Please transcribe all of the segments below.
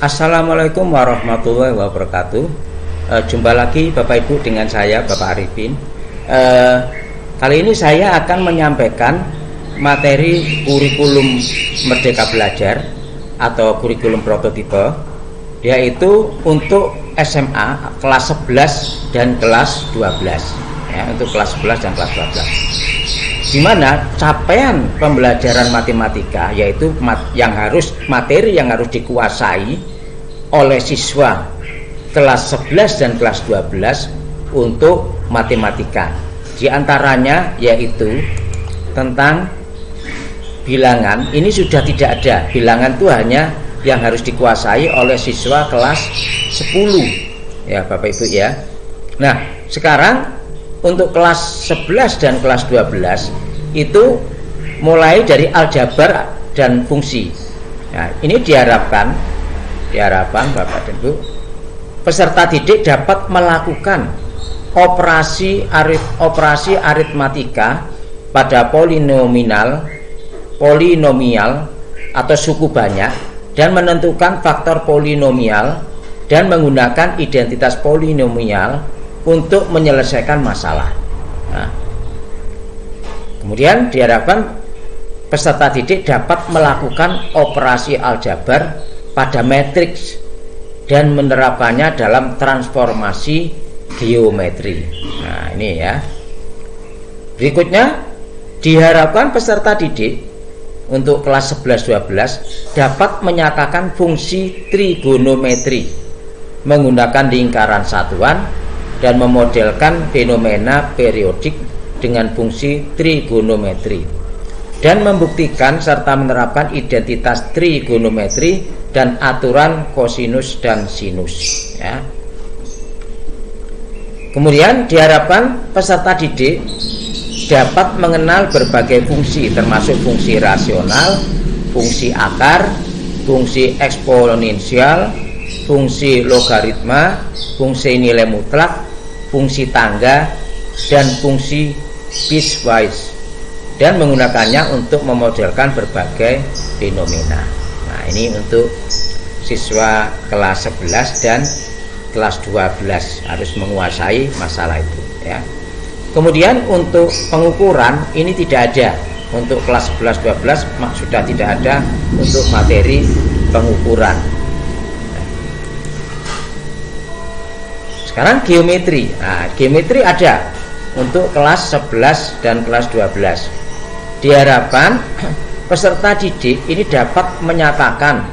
Assalamualaikum warahmatullahi wabarakatuh. Jumpa lagi Bapak Ibu dengan saya Bapak Arifin. Kali ini saya akan menyampaikan materi kurikulum Merdeka Belajar atau kurikulum prototipe, yaitu untuk SMA kelas 11 dan kelas 12 ya, untuk kelas 11 dan kelas 12, di mana capaian pembelajaran matematika yaitu materi yang harus dikuasai oleh siswa kelas 11 dan kelas 12 untuk matematika. Di antaranya yaitu tentang bilangan. Ini sudah tidak ada. Bilangan itu hanya yang harus dikuasai oleh siswa kelas 10 ya Bapak Ibu ya. Nah, sekarang untuk kelas 11 dan kelas 12 itu mulai dari aljabar dan fungsi. Nah, ini diharapkan Bapak dan Ibu, peserta didik dapat melakukan operasi aritmatika pada polinomial atau suku banyak, dan menentukan faktor polinomial dan menggunakan identitas polinomial untuk menyelesaikan masalah. Nah, kemudian diharapkan peserta didik dapat melakukan operasi aljabar pada matriks dan menerapkannya dalam transformasi geometri. Nah, ini ya. Berikutnya, diharapkan peserta didik untuk kelas 11-12 dapat menyatakan fungsi trigonometri menggunakan lingkaran satuan dan memodelkan fenomena periodik dengan fungsi trigonometri, dan membuktikan serta menerapkan identitas trigonometri dan aturan kosinus dan sinus ya. Kemudian diharapkan peserta didik dapat mengenal berbagai fungsi, termasuk fungsi rasional, fungsi akar, fungsi eksponensial, fungsi logaritma, fungsi nilai mutlak, fungsi tangga, dan fungsi piecewise, dan menggunakannya untuk memodelkan berbagai fenomena. Nah, ini untuk siswa kelas 11 dan kelas 12 harus menguasai masalah itu ya. Kemudian untuk pengukuran ini tidak ada. Untuk kelas 11-12 sudah tidak ada untuk materi pengukuran. Sekarang geometri. Nah, geometri ada untuk kelas 11 dan kelas 12. Diharapkan peserta didik ini dapat menyatakan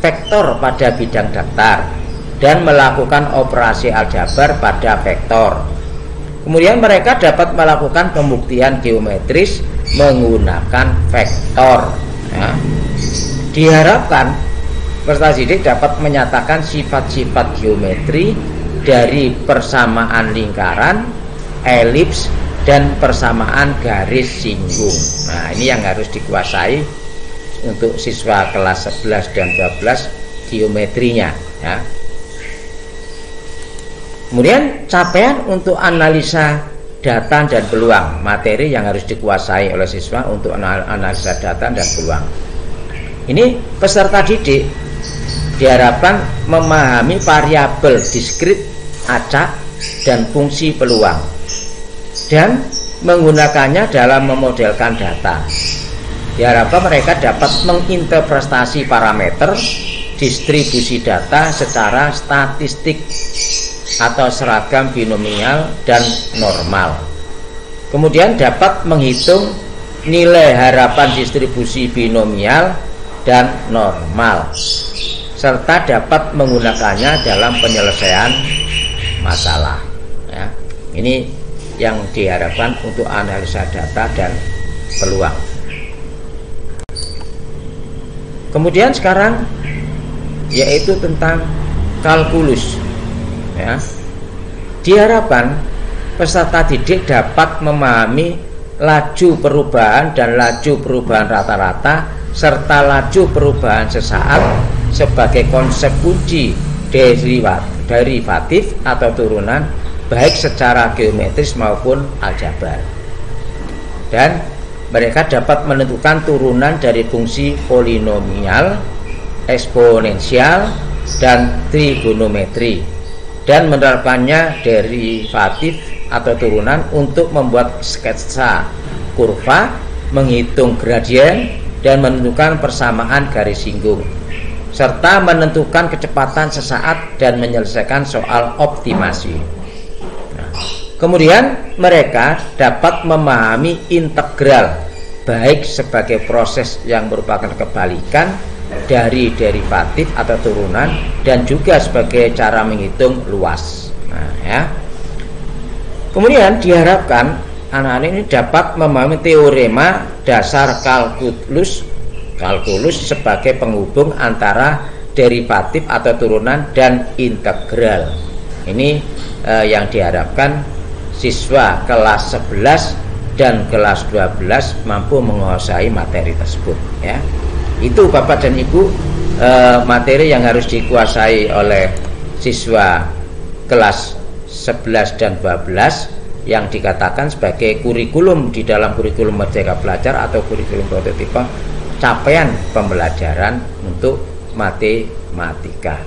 vektor pada bidang datar dan melakukan operasi aljabar pada vektor. Kemudian mereka dapat melakukan pembuktian geometris menggunakan vektor ya. Diharapkan peserta didik dapat menyatakan sifat-sifat geometri dari persamaan lingkaran, elips, dan persamaan garis singgung. Nah, ini yang harus dikuasai untuk siswa kelas 11 dan 12 geometrinya ya. Kemudian capaian untuk analisa data dan peluang, materi yang harus dikuasai oleh siswa untuk analisa data dan peluang. Ini peserta didik diharapkan memahami variabel diskrit, acak, dan fungsi peluang, dan menggunakannya dalam memodelkan data. Diharapkan mereka dapat menginterpretasi parameter distribusi data secara statistik atau seragam binomial dan normal. Kemudian dapat menghitung nilai harapan distribusi binomial dan normal, serta dapat menggunakannya dalam penyelesaian masalah ya. Ini yang diharapkan untuk analisa data dan peluang. Kemudian sekarang yaitu tentang kalkulus ya. Diharapkan peserta didik dapat memahami laju perubahan dan laju perubahan rata-rata serta laju perubahan sesaat sebagai konsep kunci derivatif atau turunan, baik secara geometris maupun aljabar. Dan mereka dapat menentukan turunan dari fungsi polinomial, eksponensial, dan trigonometri, dan menerapkannya derivatif atau turunan untuk membuat sketsa kurva, menghitung gradien, dan menentukan persamaan garis singgung, serta menentukan kecepatan sesaat dan menyelesaikan soal optimasi. Nah, kemudian mereka dapat memahami integral, baik sebagai proses yang merupakan kebalikan dari derivatif atau turunan, dan juga sebagai cara menghitung luas. Nah, ya. Kemudian diharapkan anak-anak ini dapat memahami teorema dasar kalkulus sebagai penghubung antara derivatif atau turunan dan integral. Ini yang diharapkan siswa kelas 11 dan kelas 12 mampu menguasai materi tersebut, ya. Itu Bapak dan Ibu, materi yang harus dikuasai oleh siswa kelas 11 dan 12 yang dikatakan sebagai kurikulum di dalam kurikulum Merdeka Belajar atau kurikulum prototipe capaian pembelajaran untuk matematika.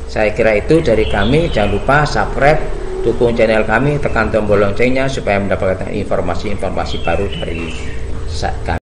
Saya kira itu dari kami. Jangan lupa subscribe, dukung channel kami, tekan tombol loncengnya supaya mendapatkan informasi-informasi baru dari kami.